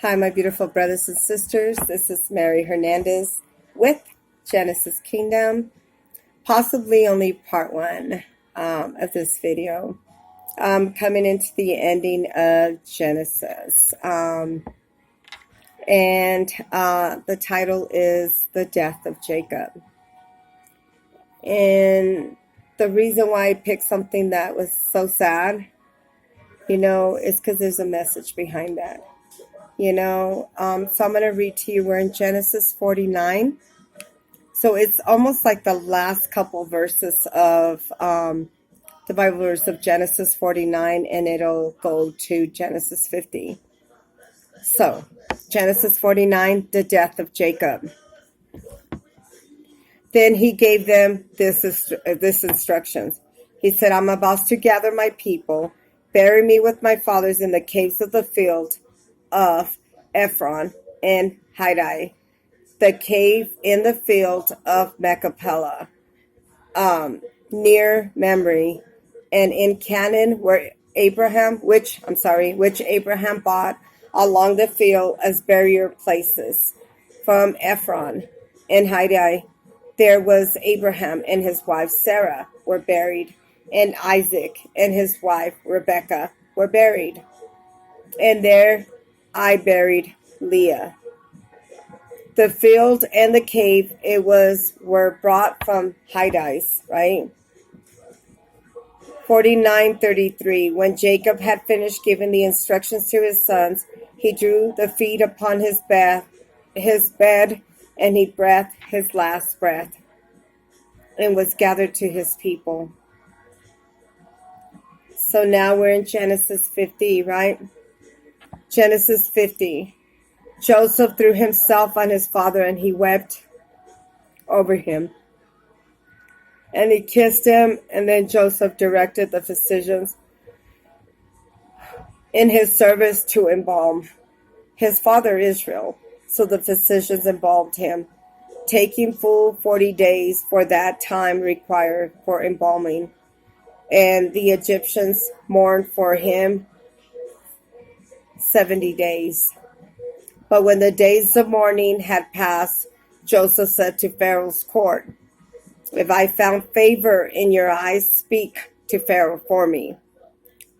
Hi, my beautiful brothers and sisters. This is Mary Hernandez with Genesis Kingdom, possibly only part one of this video. Coming into the ending of Genesis. And the title is The Death of Jacob. And the reason why I picked something that was so sad, is because there's a message behind that. So I'm going to read to you. We're in Genesis 49. So it's almost like the last couple verses of the Bible verse of Genesis 49, and it'll go to Genesis 50. So Genesis 49, the death of Jacob. Then he gave them this instructions. He said, I'm about to gather my people, bury me with my fathers in the caves of the field of Ephron and Hidai, the cave in the field of Machpelah, near Mamre, and in Canaan, which Abraham bought along the field as burial places. From Ephron and Hidai, there was Abraham and his wife Sarah were buried, and Isaac and his wife Rebekah were buried. And there I buried Leah. The field and the cave were brought from Hidai's, right? 49:33. When Jacob had finished giving the instructions to his sons, he drew the feet upon his bed, and he breathed his last breath, and was gathered to his people. So now we're in Genesis 50, right? Genesis 50. Joseph threw himself on his father, and he wept over him. And he kissed him, and then Joseph directed the physicians in his service to embalm his father Israel. So the physicians embalmed him, taking full 40 days for that time required for embalming. And the Egyptians mourned for him 70 days. But when the days of mourning had passed, Joseph said to Pharaoh's court, if I found favor in your eyes, speak to Pharaoh for me.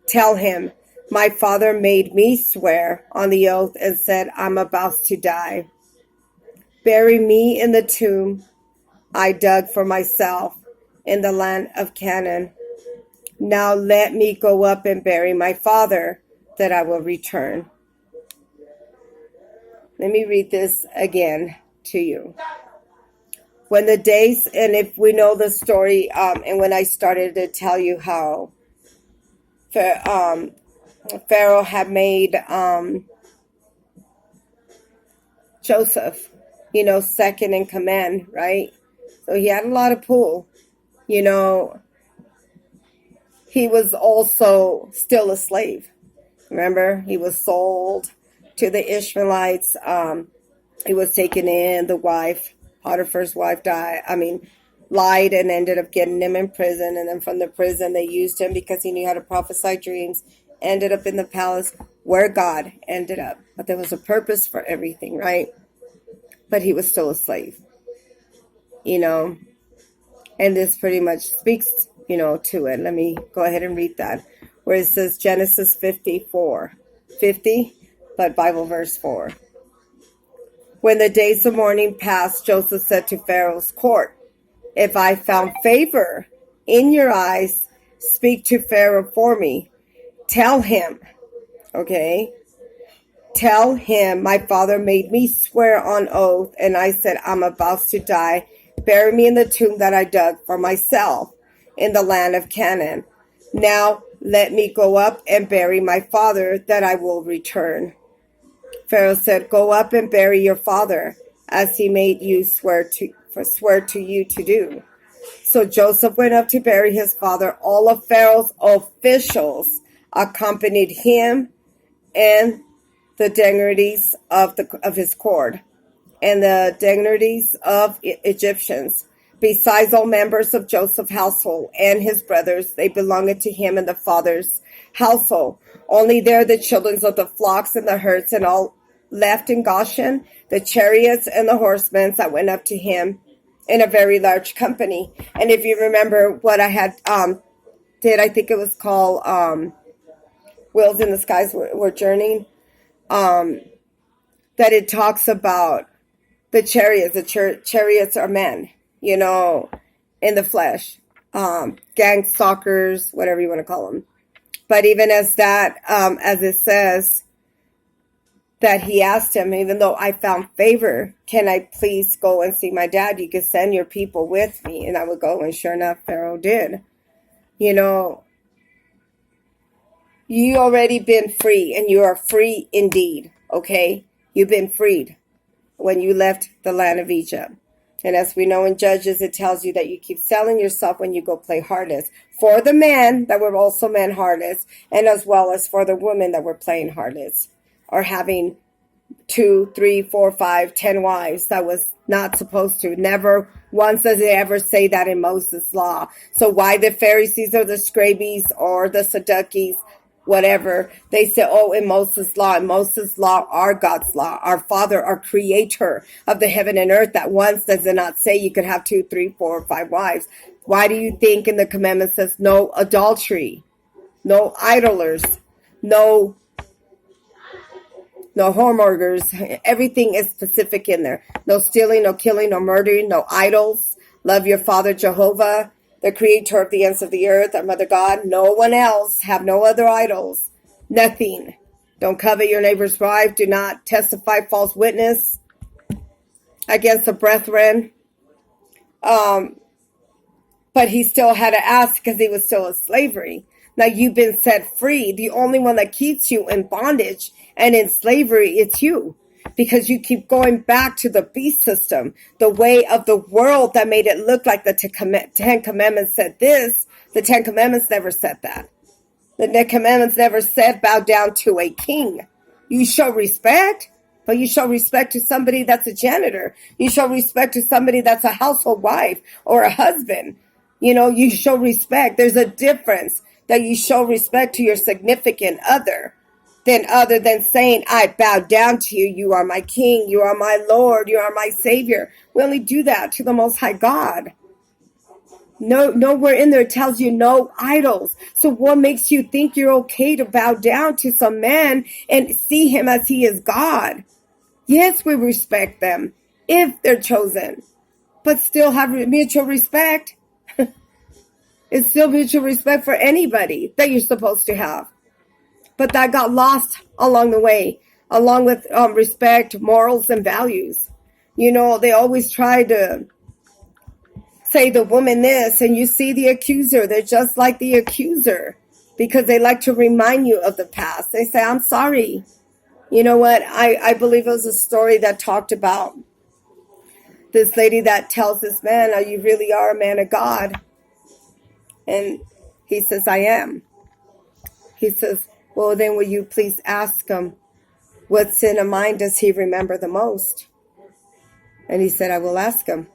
Tell him, my father made me swear on the oath and said, I'm about to die. Bury me in the tomb I dug for myself in the land of Canaan. Now let me go up and bury my father, that I will return. Let me read this again to you. When the days, and if we know the story, and when I started to tell you how Pharaoh had made Joseph, second in command, right? So he had a lot of pull. He was also still a slave. Remember, he was sold to the Ishmaelites. He was taken in. The wife, Potiphar's wife, lied and ended up getting him in prison. And then from the prison, they used him because he knew how to prophesy dreams. Ended up in the palace where God ended up. But there was a purpose for everything, right? But he was still a slave, And this pretty much speaks, to it. Let me go ahead and read that. Where it says Genesis 50, but Bible verse 4. When the days of mourning passed, Joseph said to Pharaoh's court, if I found favor in your eyes, speak to Pharaoh for me. Tell him, Tell him, my father made me swear on oath, and I said, I'm about to die. Bury me in the tomb that I dug for myself in the land of Canaan. Now let me go up and bury my father, that I will return. Pharaoh said, go up and bury your father, as he made you swear to you to do. So Joseph went up to bury his father. All of Pharaoh's officials accompanied him, and the dignitaries of his court, and the dignitaries of Egyptians. Besides all members of Joseph's household and his brothers, they belonged to him and the father's household. Only there the children of the flocks and the herds and all left in Goshen, the chariots and the horsemen that went up to him in a very large company. And if you remember what I had did, I think it was called Wheels in the Skies Were Journeying, that it talks about the chariots. The chariots are men, you know, in the flesh, gang stalkers, whatever you want to call them. But even as that, as it says, that he asked him, even though I found favor, can I please go and see my dad? You could send your people with me. And I would go, and sure enough, Pharaoh did. You know, you already been free, and you are free indeed, okay? You've been freed when you left the land of Egypt. And as we know in Judges, it tells you that you keep selling yourself when you go play harlot. For the men that were also men harlots, and as well as for the women that were playing harlots, or having 2, 3, 4, 5, 10 wives. That was not supposed to. Never once does it ever say that in Moses' law. So why the Pharisees or the Scrabies or the Sadducees, whatever, they say, oh, in Moses' law, our God's law, our Father, our Creator of the heaven and earth, that once does it not say you could have 2, 3, 4, 5 wives. Why do you think in the commandment says no adultery, no idlers, no whoremongers? Everything is specific in there. No stealing, no killing, no murdering, no idols. Love your Father Jehovah, the Creator of the ends of the earth, our Mother God. No one else. Have no other idols. Nothing. Don't covet your neighbor's wife. Do not testify false witness against the brethren. But he still had to ask because he was still in slavery. Now you've been set free. The only one that keeps you in bondage and in slavery, it's you. Because you keep going back to the beast system, the way of the world that made it look like the Ten Commandments said this. The Ten Commandments never said that. The Ten Commandments never said bow down to a king. You show respect, but you show respect to somebody that's a janitor. You show respect to somebody that's a household wife or a husband. You know, you show respect. There's a difference that you show respect to your significant other other than saying, I bow down to you. You are my king. You are my Lord. You are my Savior. We only do that to the Most High God. Nowhere in there tells you no idols. So what makes you think you're okay to bow down to some man and see him as he is God? Yes, we respect them if they're chosen, but still have mutual respect. It's still mutual respect for anybody that you're supposed to have. But that got lost along the way, along with respect, morals, and values. You know, they always try to say the woman this, and you see the accuser. They're just like the accuser because they like to remind you of the past. They say, I'm sorry. You know what? I believe it was a story that talked about this lady that tells this man, oh, you really are a man of God. And he says, I am. He says, well, then will you please ask him, what sin of mine does he remember the most? And he said, I will ask him.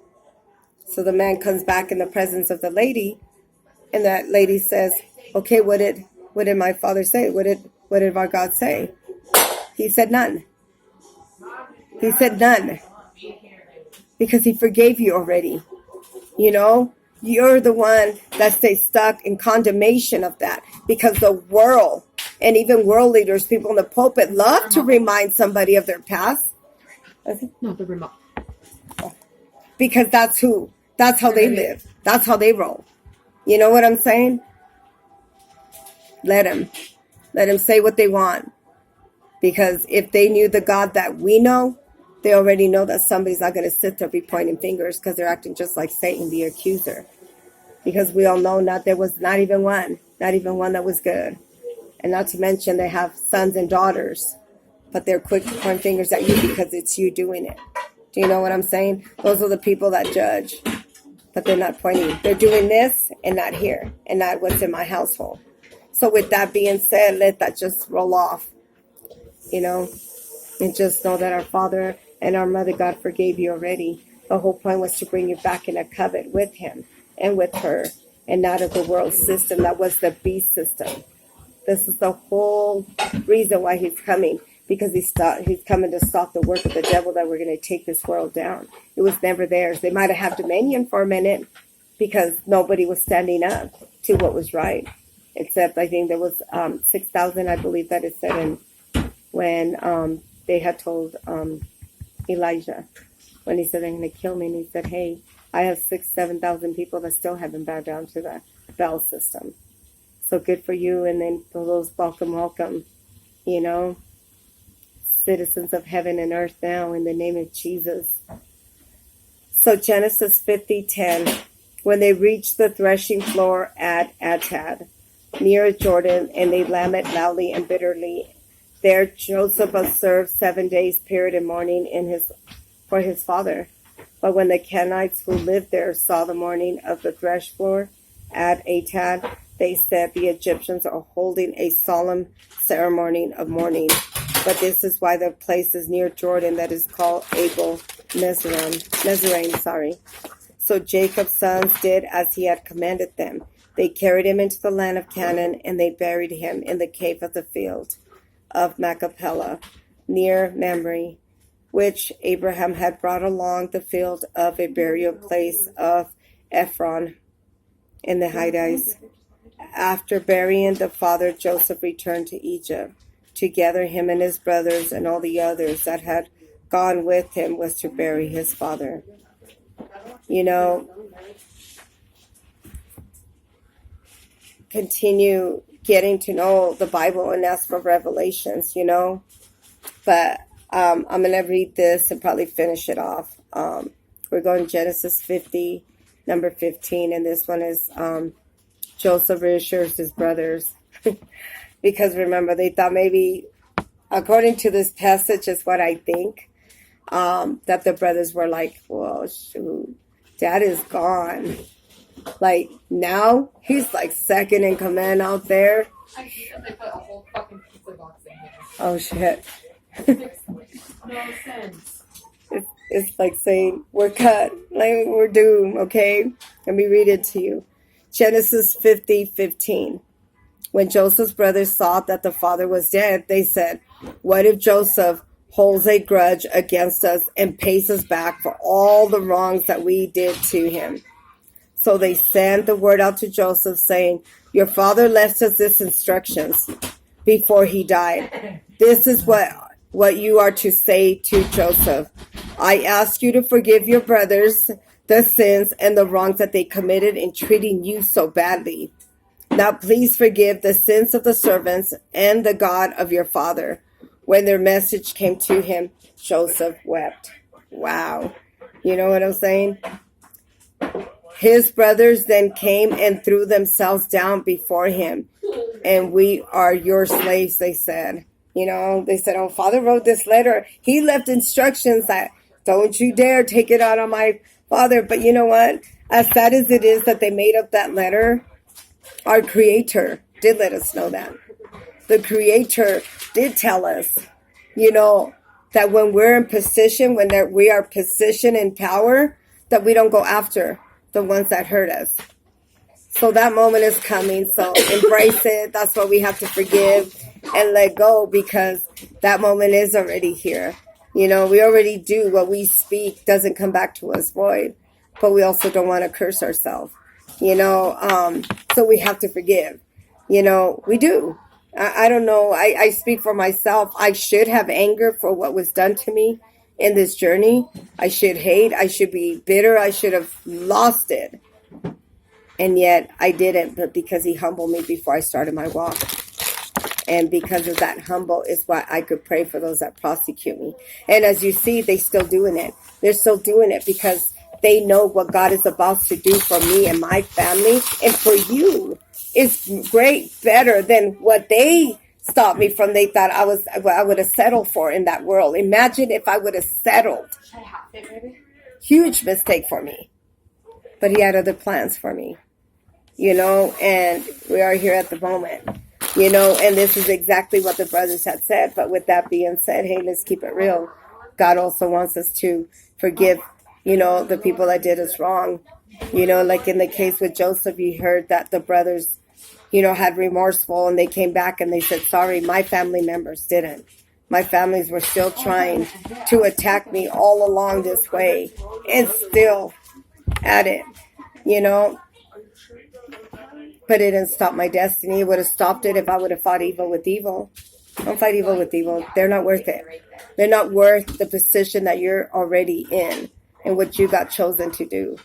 So the man comes back in the presence of the lady, and that lady says, okay, what did my father say? What did our God say? He said none. He said none. Because he forgave you already. You know, you're the one that stays stuck in condemnation of that. Because the world, and even world leaders, people in the pulpit, love to remind somebody of their past. No, the remote. Because that's how they live. That's how they roll. You know what I'm saying? Let them say what they want. Because if they knew the God that we know, they already know that somebody's not going to sit there be pointing fingers because they're acting just like Satan, the accuser. Because we all know there was not even one that was good. And not to mention they have sons and daughters, but they're quick to point fingers at you because it's you doing it. Do you know what I'm saying? Those are the people that judge, but they're not pointing. They're doing this and not here, and not what's in my household. So with that being said, let that just roll off, you know, and just know that our Father and our Mother God forgave you already. The whole point was to bring you back in a covenant with him and with her, and not of the world system that was the beast system. This is the whole reason why he's coming. because he's coming to stop the work of the devil that we're going to take this world down. It was never theirs. They might have had dominion for a minute because nobody was standing up to what was right. Except I think there was 6,000, I believe that it said, when they had told Elijah, when he said, they're going to kill me, and he said, hey, I have 7,000 people that still haven't bowed down to the Baal system. So good for you. And then for those, welcome, you know, citizens of heaven and earth now in the name of Jesus. So Genesis 50:10, when they reached the threshing floor at Atad, near Jordan, and they lament loudly and bitterly, there Joseph observed 7 days period and mourning for his father. But when the Kenites who lived there saw the mourning of the thresh floor at Atad, they said, the Egyptians are holding a solemn ceremony of mourning. But this is why the place is near Jordan that is called Abel Mizraim. So Jacob's sons did as he had commanded them. They carried him into the land of Canaan, and they buried him in the cave of the field of Machpelah, near Mamre, which Abraham had brought along the field of a burial place of Ephron in the Hittites. After burying the father, Joseph returned to Egypt. Together, him and his brothers and all the others that had gone with him was to bury his father. You know, continue getting to know the Bible and ask for revelations, you know. But I'm going to read this and probably finish it off. We're going Genesis 50, number 15, and this one is Joseph reassures his brothers. Because remember, they thought maybe, according to this passage, is what I think, that the brothers were like, well, shoot, Dad is gone. Like, now, he's like second in command out there. I see that they put a whole fucking pizza box in here. Oh, shit. No sense. It's like saying, we're cut, like we're doomed, okay? Let me read it to you. Genesis 50:15. When Joseph's brothers saw that the father was dead, they said, what if Joseph holds a grudge against us and pays us back for all the wrongs that we did to him? So they sent the word out to Joseph saying, your father left us these instructions before he died. This is what you are to say to Joseph. I ask you to forgive your brothers the sins and the wrongs that they committed in treating you so badly. Now please forgive the sins of the servants and the God of your father. When their message came to him, Joseph wept. Wow. You know what I'm saying? His brothers then came and threw themselves down before him. And we are your slaves, they said. You know, they said, oh, father wrote this letter. He left instructions that don't you dare take it out on my father. But you know what? As sad as it is that they made up that letter, our Creator did let us know that. The Creator did tell us, you know, that when we're in position, when we are positioned in power, that we don't go after the ones that hurt us. So that moment is coming. So embrace it. That's why we have to forgive and let go, because that moment is already here. You know, we already do what we speak doesn't come back to us void, but we also don't want to curse ourselves. You know, so we have to forgive. You know, we do. I don't know. I speak for myself. I should have anger for what was done to me in this journey. I should hate. I should be bitter. I should have lost it. And yet I didn't, but because he humbled me before I started my walk. And because of that humble is why I could pray for those that prosecute me. And as you see, they're still doing it. They're still doing it because they know what God is about to do for me and my family and for you is great, better than what they stopped me from. They thought I would have settled for in that world. Imagine if I would have settled. Huge mistake for me. But he had other plans for me, you know, and we are here at the moment, you know, and this is exactly what the brothers had said. But with that being said, hey, let's keep it real. God also wants us to forgive, you know, the people that did us wrong. You know, like in the case with Joseph, you heard that the brothers, you know, had remorseful and they came back and they said, sorry, my family members didn't. My families were still trying to attack me all along this way and still at it, you know. But it didn't stop my destiny. It would have stopped it if I would have fought evil with evil. Don't fight evil with evil. They're not worth it. They're not worth the position that you're already in and what you got chosen to do.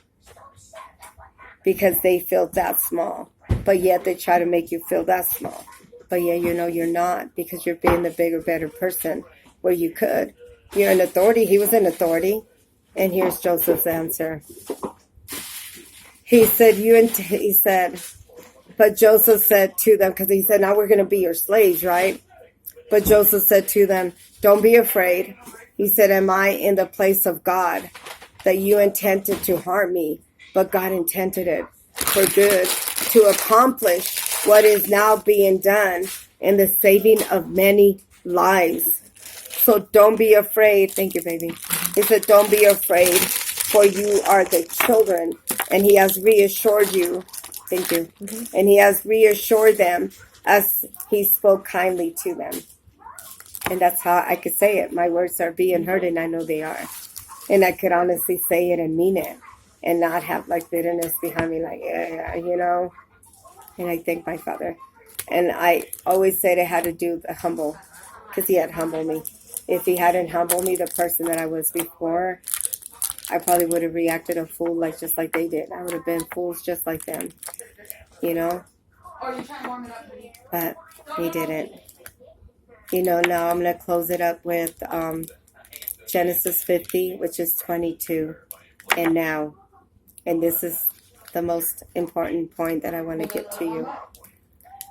Because they feel that small. But yet they try to make you feel that small. But yeah, you know you're not, because you're being the bigger, better person where you could. You're an authority. He was an authority. And here's Joseph's answer. He said, but Joseph said to them, because he said, now we're going to be your slaves, right? But Joseph said to them, don't be afraid. He said, am I in the place of God, that you intended to harm me, but God intended it for good, to accomplish what is now being done in the saving of many lives. So don't be afraid. Thank you, baby. He said, don't be afraid, for you are the children. And he has reassured you. Thank you. And he has reassured them as he spoke kindly to them. And that's how I could say it. My words are being heard, and I know they are. And I could honestly say it and mean it, and not have like bitterness behind me, like, yeah, you know. And I thank my Father. And I always said it had to do with the humble, because he had humbled me. If he hadn't humbled me, the person that I was before, I probably would have reacted a fool just like they did. I would have been fools just like them, you know. But he didn't. You know, now I'm going to close it up with Genesis 50, which is 22. And now, and this is the most important point that I want to get to you.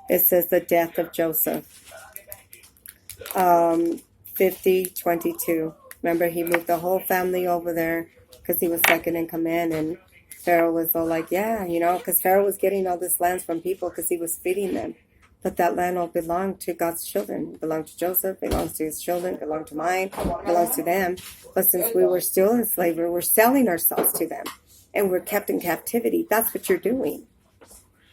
It says the death of Joseph. 50:22. Remember, he moved the whole family over there because he was second in command. And Pharaoh was all like, yeah, you know, because Pharaoh was getting all this land from people because he was feeding them. But that land all belonged to God's children. It belonged to Joseph, belongs to his children, belonged to mine, belongs to them. But since we were still in slavery, we're selling ourselves to them. And we're kept in captivity. That's what you're doing.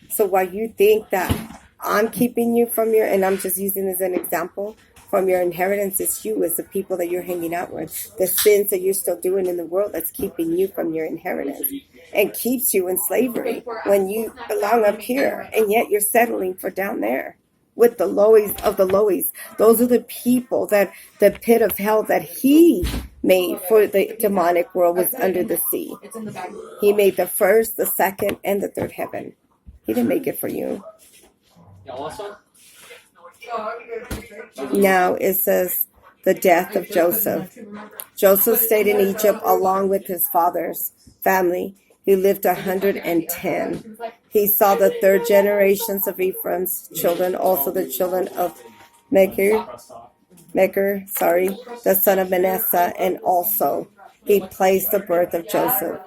So while you think that I'm keeping you from your, and I'm just using as an example, from your inheritance, it's you, it's the people that you're hanging out with. The sins that you're still doing in the world that's keeping you from your inheritance. And keeps you in slavery when you belong up here. And yet you're settling for down there. With the lowest of the lowest. Those are the people that the pit of hell that he made for the demonic world was under the sea. He made the first, the second, and the third heaven. He didn't make it for you. Now it says the death of Joseph. Joseph stayed in Egypt along with his father's family. He lived 110. He saw the third generations of Ephraim's children, also the children of Mechir, the son of Manasseh, and also he placed the birth of Joseph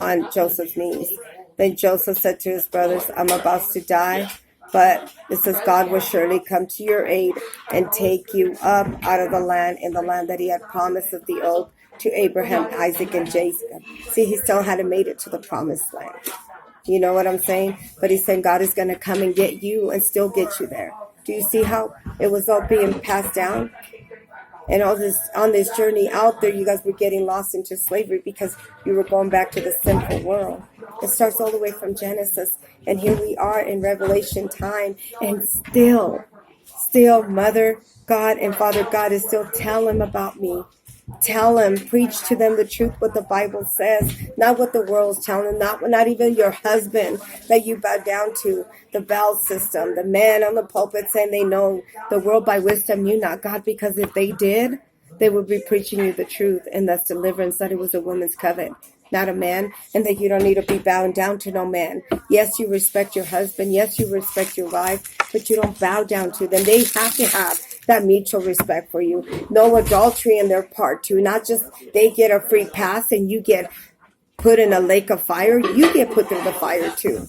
on Joseph's knees. Then Joseph said to his brothers, I'm about to die, but it says God will surely come to your aid and take you up out of the land, in the land that he had promised of the oath to Abraham, Isaac, and Jacob. See, he still hadn't made it to the promised land. You know what I'm saying? But he's saying God is going to come and get you and still get you there. Do you see how it was all being passed down? And all this on this journey out there, you guys were getting lost into slavery because you were going back to the sinful world. It starts all the way from Genesis. And here we are in Revelation time. And still, Mother God and Father God is still telling them about me. Tell them, preach to them the truth, what the Bible says, not what the world's telling them, not even your husband that you bow down to, the Baal system, the man on the pulpit saying they know the world by wisdom, you not God, because if they did, they would be preaching you the truth, and that's deliverance, that it was a woman's covet, not a man, and that you don't need to be bowing down to no man. Yes, you respect your husband. Yes, you respect your wife, but you don't bow down to them. They have to have that mutual respect for you. No adultery in their part too. Not just they get a free pass and you get put in a lake of fire. You get put through the fire too.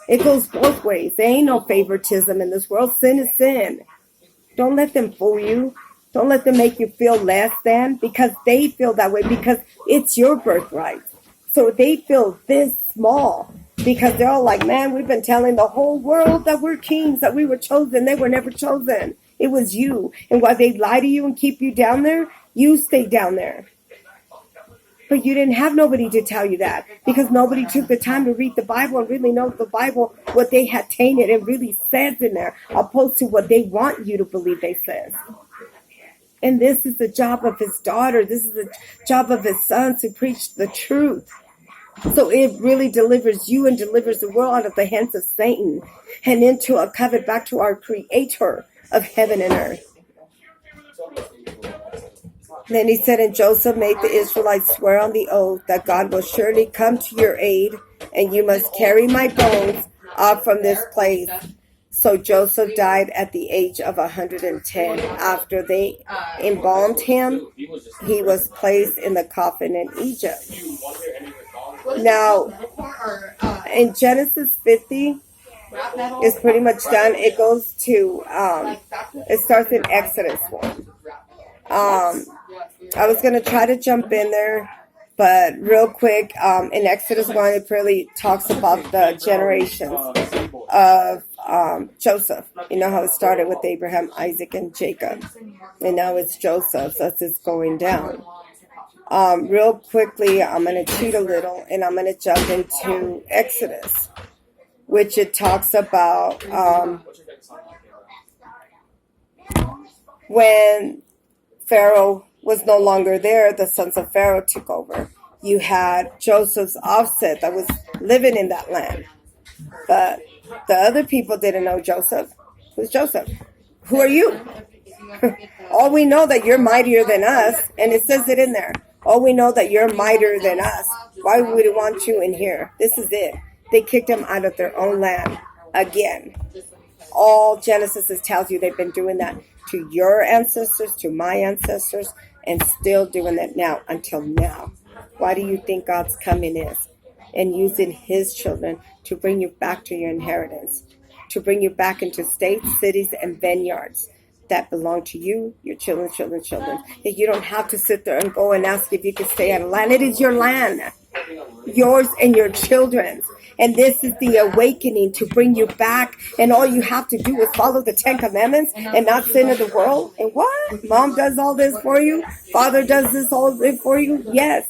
It goes both ways. There ain't no favoritism in this world. Sin is sin. Don't let them fool you. Don't let them make you feel less than, because they feel that way because it's your birthright. So they feel this small because they're all like, man, we've been telling the whole world that we're kings, that we were chosen. They were never chosen. It was you. And while they lie to you and keep you down there, you stay down there. But you didn't have nobody to tell you that because nobody took the time to read the Bible and really know the Bible, what they had tainted and really says in there, opposed to what they want you to believe they says. And this is the job of his daughter. This is the job of his son to preach the truth. So it really delivers you and delivers the world out of the hands of Satan and into a covenant back to our creator of heaven and earth. Then he said, and Joseph made the Israelites swear on the oath that God will surely come to your aid, and you must carry my bones off from this place. So Joseph died at the age of 110. After they embalmed him, he was placed in the coffin in Egypt. Now, in Genesis 50, it's pretty much done. It goes to, it starts in Exodus 1. I was going to try to jump in there, but real quick, in Exodus 1, it really talks about the generations of Joseph. You know how it started with Abraham, Isaac, and Jacob. And now it's Joseph, so it's going down. Real quickly, I'm going to cheat a little, and I'm going to jump into Exodus, which it talks about when Pharaoh was no longer there, the sons of Pharaoh took over. You had Joseph's offset that was living in that land. But the other people didn't know Joseph. Who's Joseph? Who are you? All we know that you're mightier than us, and it says it in there. All we know that you're mightier than us. Why would we want you in here? This is it. They kicked them out of their own land again. All Genesis tells you they've been doing that to your ancestors, to my ancestors, and still doing that now until now. Why do you think God's coming is? And using his children to bring you back to your inheritance, to bring you back into states, cities, and vineyards that belong to you, your children. That you don't have to sit there and go and ask if you can stay on land. It is your land, yours and your children's. And this is the awakening to bring you back. And all you have to do is follow the 10 Commandments and not sin of the world. And what? Mom does all this for you? Father does this all for you? Yes.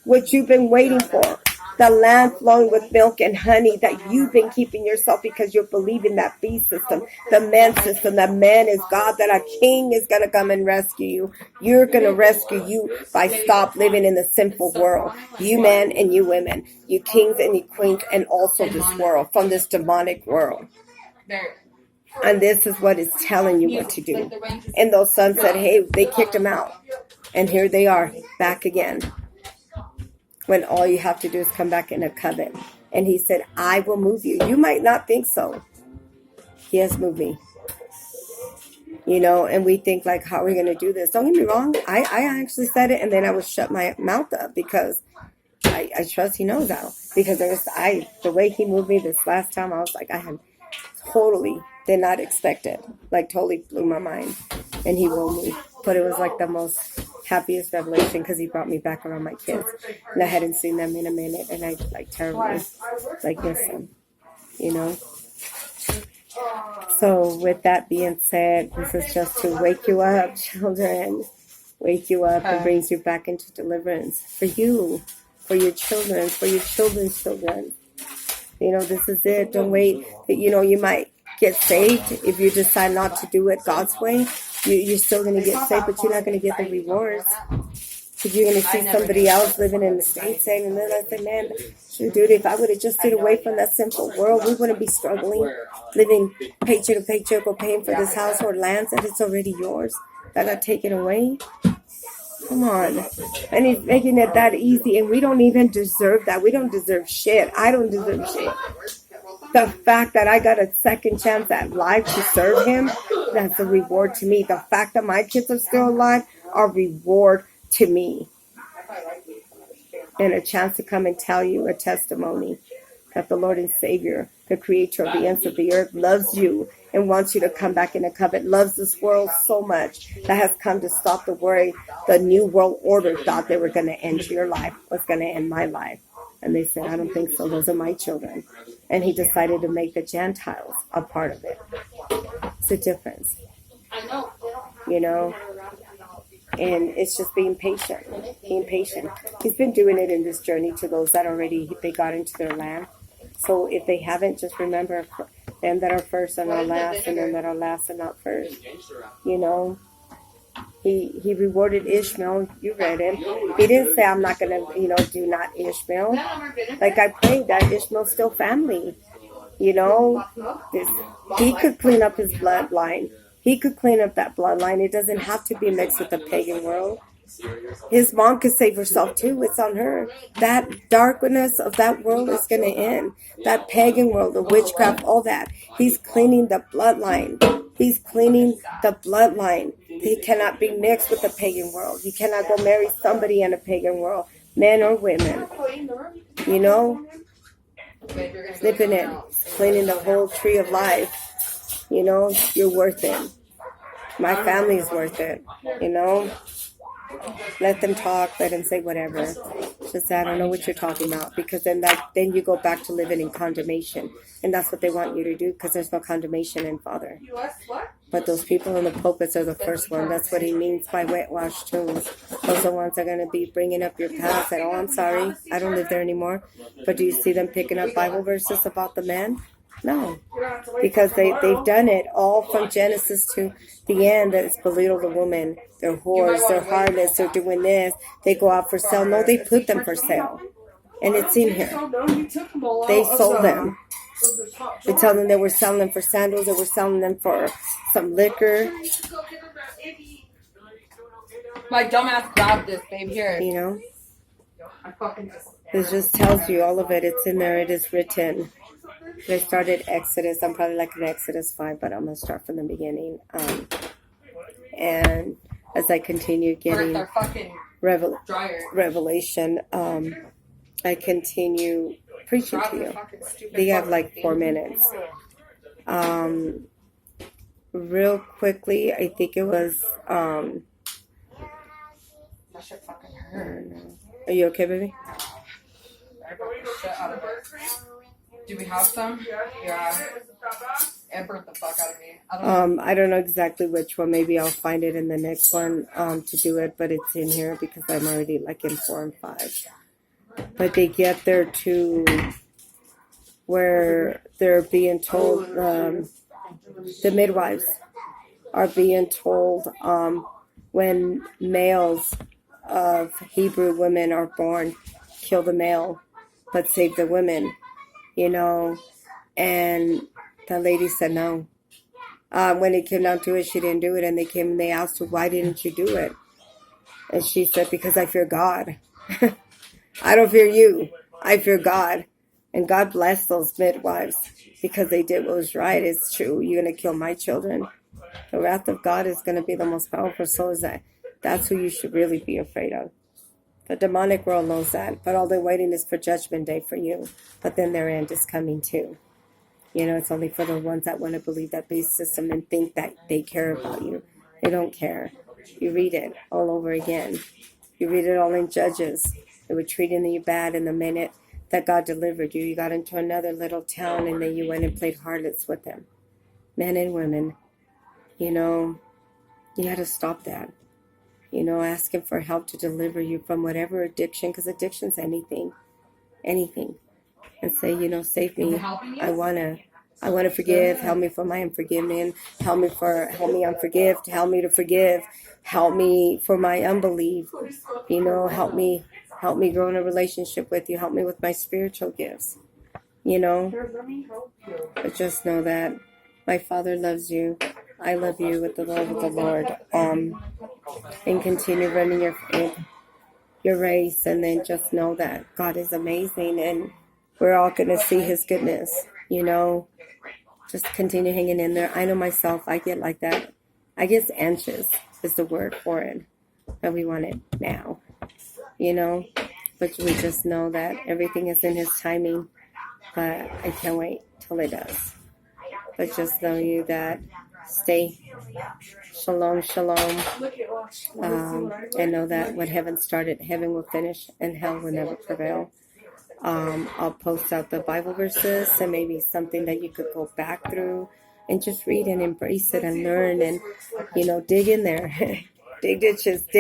What you've been waiting for. The land flowing with milk and honey that you've been keeping yourself because you're believing that beast system, the man system, that man is God, that a king is going to come and rescue you. You're going to rescue you by stop living in the sinful world. You men and you women, you kings and you queens, and also this world, from this demonic world. And this is what it's telling you what to do. And those sons said, hey, they kicked him out. And here they are, back again. When all you have to do is come back in a covenant. And he said, I will move you. You might not think so. He has moved me. You know, and we think like, how are we going to do this? Don't get me wrong. I actually said it, and then I would shut my mouth up because I trust he knows how. Because the way he moved me this last time, I was like, I had totally did not expect it. Like totally blew my mind. And he will me. But it was like the most happiest revelation because he brought me back around my kids. And I hadn't seen them in a minute. And I terribly miss them. You know? So with that being said, this is just to wake you up, children. Wake you up and brings you back into deliverance. For you. For your children. For your children's children. You know, this is it. Don't wait. You know, you might get saved if you decide not to do it God's way. You're still going to get saved, but you're not going to get the rewards. Because you're going to see somebody else living in the States saying, and then I say, man, shoot, dude, if I would have just stayed away from that sinful world, we wouldn't be struggling, living paycheck to paycheck or paying for this house or lands that it's already yours. That got taken away. Come on. And he's making it that easy, and we don't even deserve that. We don't deserve shit. I don't deserve shit. The fact that I got a second chance at life to serve him, that's a reward to me. The fact that my kids are still alive, are a reward to me. And a chance to come and tell you a testimony that the Lord and Savior, the creator of the ends of the earth, loves you and wants you to come back in a covenant, loves this world so much that has come to stop the worry. The new world order thought they were going to end your life, was going to end my life. And they said, I don't think so. Those are my children. And he decided to make the Gentiles a part of it. It's a difference. I know. you know, and it's just being patient, being patient. He's been doing it in this journey to those that already they got into their land. So if they haven't, just remember them that are first are not last, and them that are last are not first. You know, he rewarded Ishmael. You read it. He didn't say, I'm not going to, do not Ishmael. Like I prayed that Ishmael's still family. You know, he could clean up his bloodline. He could clean up that bloodline. It doesn't have to be mixed with the pagan world. His mom could save herself too. It's on her. That darkness of that world is going to end. That pagan world, the witchcraft, all that. He's cleaning the bloodline. He's cleaning the bloodline. He cannot be mixed with the pagan world. He cannot go marry somebody in a pagan world, men or women. You know, snipping it, cleaning the whole tree of life. You know, you're worth it. My family's worth it. You know, let them talk. Let them say whatever. It's just I don't know what you're talking about, because then you go back to living in condemnation, and that's what they want you to do, because there's no condemnation in Father. But those people in the pulpits are the first one. That's what he means by whitewash tombs. Those are the ones that are going to be bringing up your past. And, oh, I'm sorry, I don't live there anymore. But do you see them picking up Bible verses about the man? No, because they've done it all from Genesis to the end. That it's belittle the woman. They're whores, they're harlots, they're doing this. They go out for sale. No, they put them for sale. And it's in here. They sold them. They tell them they were selling them for sandals. They were selling them for some liquor. My dumbass grabbed this, babe. Here. You know? I fucking It just tells you all of it. It's in there. It is written. They started Exodus. I'm probably like in Exodus 5, but I'm going to start from the beginning. And as I continue getting revelation, I continue preaching to you. We have like 4 minutes. Real quickly, I think it was... that shit fucking hurt. Are you okay, baby? Shit out of it. Do we have some? Yeah. It burnt the fuck out of me. I don't know exactly which one. Maybe I'll find it in the next one to do it, but it's in here because I'm already like in 4 and 5. But they get there to where they're being told, the midwives are being told when males of Hebrew women are born, kill the male, but save the women, you know. And the lady said no. When it came down to it, she didn't do it. And they came and they asked her, why didn't you do it? And she said, because I fear God. I don't fear you. I fear God. And God bless those midwives because they did what was right. It's true. You're going to kill my children. The wrath of God is going to be the most powerful. So is that. That's who you should really be afraid of. The demonic world knows that. But all they're waiting is for judgment day for you. But then their end is coming too. You know, it's only for the ones that want to believe that beast system and think that they care about you. They don't care. You read it all over again. You read it all in Judges. They were treating you bad, and the minute that God delivered you, you got into another little town, and then you went and played harlots with them. Men and women. You know, you got to stop that. You know, ask Him for help to deliver you from whatever addiction, because addiction's anything. Anything. And say, you know, save me. I wanna forgive. Help me for my unforgiveness. Help me unforgive. Help me to forgive. Help me for my unbelief. You know, help me grow in a relationship with you. Help me with my spiritual gifts. You know, but just know that my Father loves you. I love you with the love of the Lord. And continue running your race, and then just know that God is amazing, and we're all going to see His goodness, you know. Just continue hanging in there. I know myself, I get like that. I get anxious is the word for it. And we want it now, you know. But we just know that everything is in His timing. But I can't wait till it does. But just know you that stay shalom, shalom. And know that when heaven started, heaven will finish and hell will never prevail. I'll post out the Bible verses and maybe something that you could go back through and just read and embrace it and learn and, dig in there. Dig ditches, dig